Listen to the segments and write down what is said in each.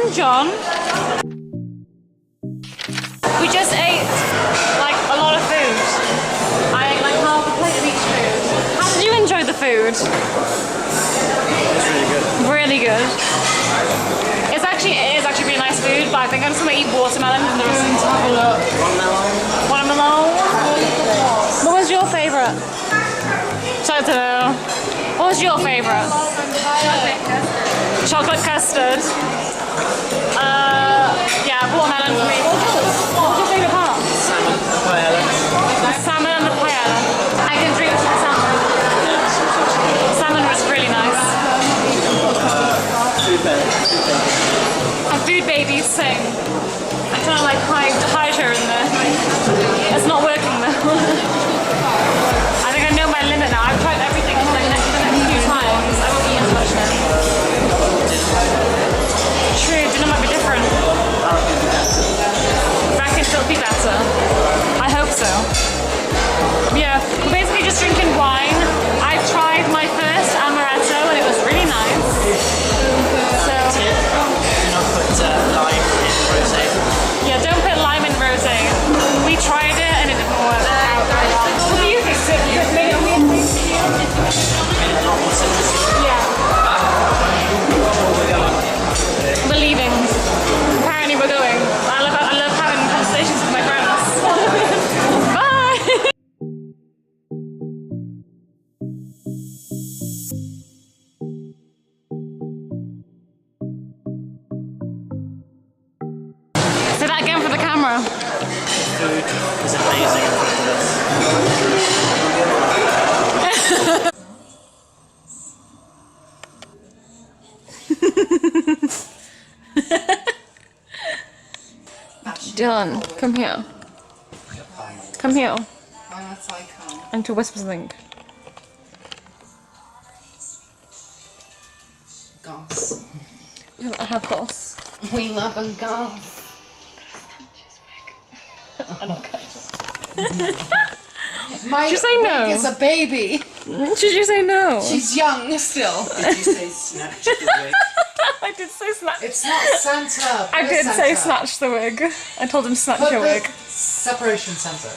morning, John. We just ate like a lot of food. I ate like half a plate of each food. How did you enjoy the food? It's really good. Really good. It is actually really nice food, but I think I'm just gonna eat watermelon from the rest. Have a look. Watermelon. What was your favourite? I don't know. What was your favourite? Chocolate custard. Yeah, watermelon for me. What was your favourite part? Salmon and paella. The salmon and the paella. I can drink the salmon. Salmon was really nice. Food baby. And food babies sing. I'm trying to like hide her in there. It's not working though. I think I know my limit now. I've tried everything for like the next few times. I won't eat as much now. True, dinner might be different. Reckon it'll be better. I hope so. Yeah, we're basically just drinking wine. I've tried my first amaretto and it was really nice. So, Do not put lime in rosé. yeah, don't put lime in rosé. We tried it and it didn't work out very well. What do you think? Yeah. We're leaving. Apparently we're going. I love having conversations with my friends. Bye! Say that again for the camera. Food is amazing in front of us. Dylan, come here. Come here. And to whisper something. Goss. I have goss. We love a goss. I don't care. My Did you say no? wig is a baby. Did you say no? She's young still. Did you say snatch the wig? I did say snatch. It's not Santa. I did say snatch the wig. I told him snatch Put your the wig. separation Santa.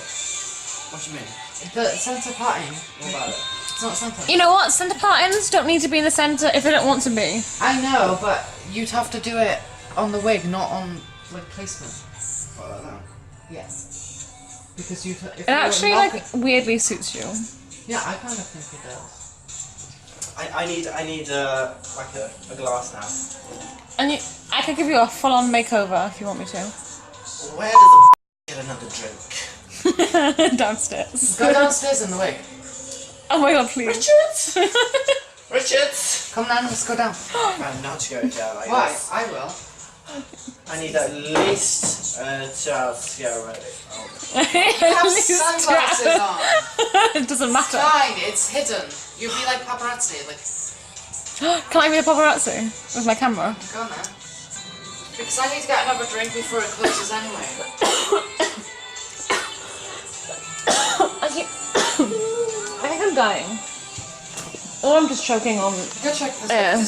What do you mean? The Santa parting. What about it? It's not Santa. You know what? Centre partings don't need to be in the centre if they don't want to be. I know, but you'd have to do it on the wig, not on like placement. What about that? Yes. Because you. It actually like weirdly suits you. Yeah, I kind of think it does. I need like a glass now. And I could give you a full-on makeover if you want me to. Where does the get another drink? Downstairs. Go downstairs in the wig. Oh my god, please. Richards! Richards! Come down, let's go down. I'm not going down like Why? this. I will. I need at least 2 hours to get ready. Oh. Have sunglasses on. It doesn't matter. Fine, it's hidden. You'll be like paparazzi. Like, Can I be a paparazzi with my camera? go on then. Because I need to get another drink before it closes anyway. I think I'm dying. Or I'm just choking on Go check this air.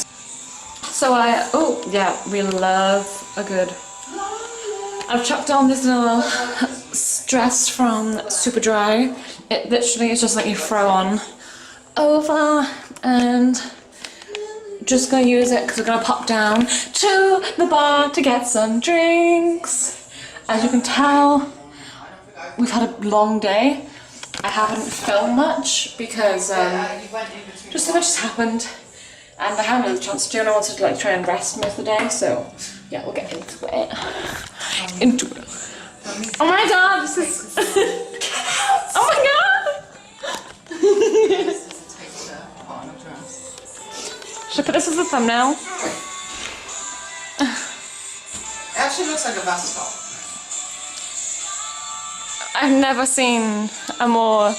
So we love a good. I've chucked on this little dress from Superdry. It literally is just like you throw on over and just gonna use it because we're gonna pop down to the bar to get some drinks. As you can tell, we've had a long day. I haven't filmed much because just so much has happened and I haven't had the chance to do, and I wanted to like try and rest most of the day, so yeah, we'll get into it. Oh my god, this is oh my god! Should I put this as a thumbnail? It actually looks like a vest top. I've never seen a more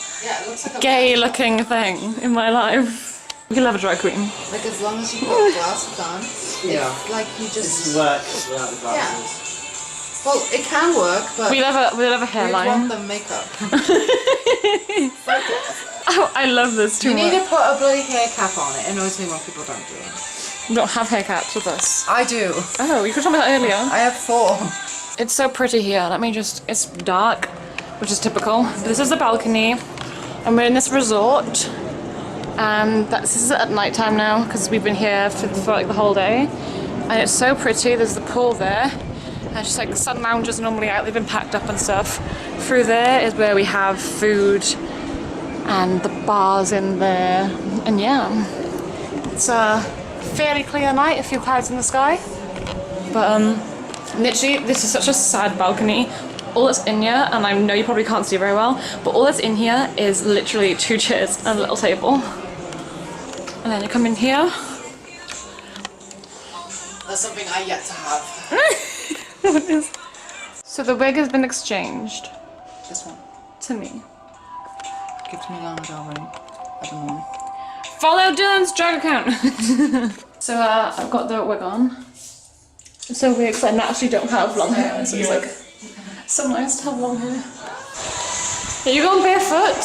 gay looking thing in my life. You love a drag queen. Like as long as you put glasses on, it's like you just... This works without the glasses. Yeah. Well, it can work, but We love a we hairline. want the makeup. Oh, I love this too You much. need to put a bloody hair cap on. It annoys me when people don't do it. We don't have hair caps with us. I do. Oh, you could tell me that earlier. I have 4. It's so pretty here. Let me just, it's dark, which is typical. But this is the balcony, and we're in this resort. And this is at night time now, because we've been here for like the whole day. And it's so pretty. There's the pool there. And it's just like the sun lounges are normally out, they've been packed up and stuff. Through there is where we have food and the bars in there. And yeah, it's a fairly clear night, a few clouds in the sky. But literally, this is such a sad balcony. All that's in here, and I know you probably can't see very well, but all that's in here is literally 2 chairs and a little table. And then you come in here. That's something I yet to have. What is? So the wig has been exchanged. This one. To me. Give to me Lana Del Rey. I don't know. Follow Dylan's drag account. So I've got the wig on. It's so weird because I naturally don't have long hair, so it's like so nice to have long hair. Are you going barefoot?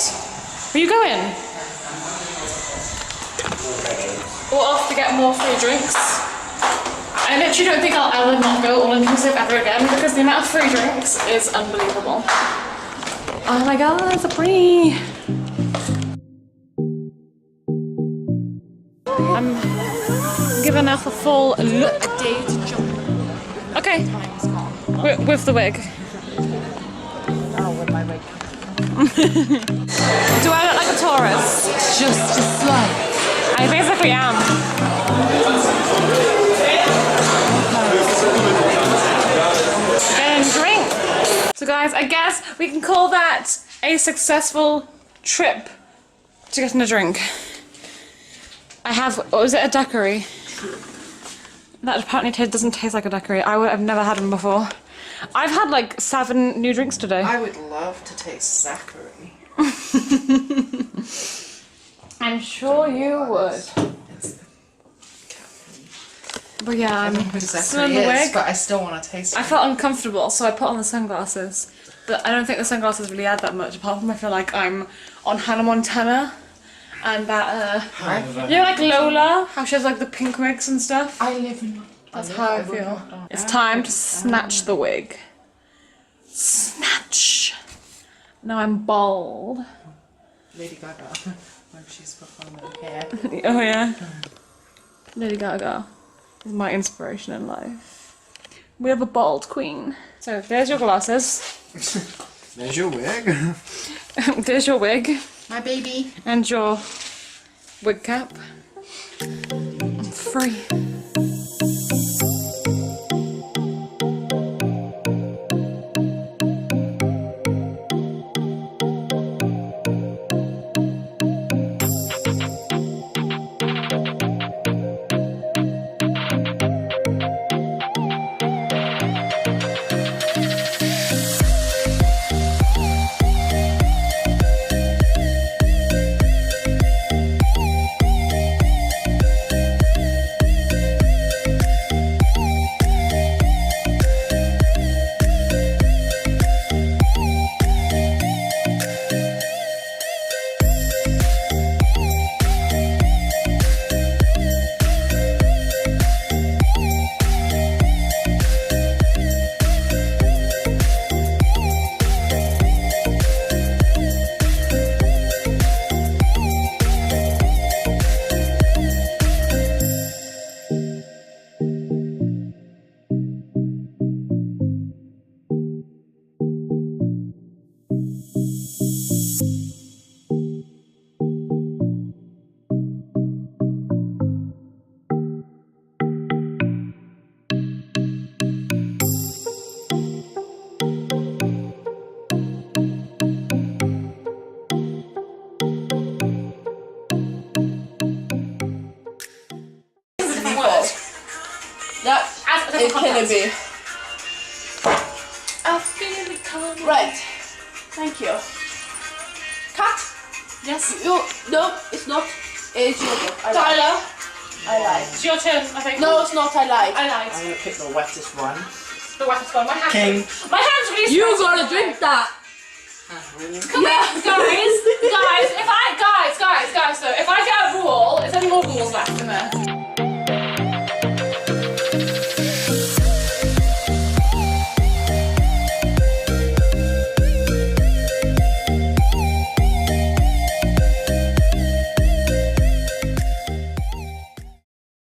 Where are you going? Or off to get more free drinks. I literally don't think I'll ever not go all-inclusive ever again because the amount of free drinks is unbelievable. Oh my god, it's so pretty. I'm giving us a full look. A day to jump. Okay, with the wig. Oh, with my wig. Do I look like a tourist? Just like. I basically am. Getting a drink. So guys, I guess we can call that a successful trip to getting a drink. I have, what was it, a daiquiri? That apparently doesn't taste like a daiquiri. I've never had one before. I've had like 7 new drinks today. I would love to taste Zachary. I'm sure you would. But yeah, I'm still in the wig. But I still want to taste it. I felt uncomfortable, so I put on the sunglasses. But I don't think the sunglasses really add that much, apart from I feel like I'm on Hannah Montana. And that, you know, like Lola, how she has like the pink wigs and stuff? I live in. That's how I feel. It's time to snatch the wig. Snatch! Now I'm bald. Lady Gaga. When she's performing hair. Oh yeah. Lady Gaga is my inspiration in life. We have a bald queen. So there's your glasses. There's your wig. There's your wig. My baby. And your wig cap. I'm free. It can be. I feel it coming. Right. Thank you. Cut. Yes. You. No, it's not. It's your turn. Tyler. I lied. It's your turn, I think. No, it's not. I lied. I lied. I'm gonna pick the wettest one. The weapons gone. My hands. King. My hands really. You sweaty. gotta drink that. Really? Come here, guys. Guys. If I guys. So if I get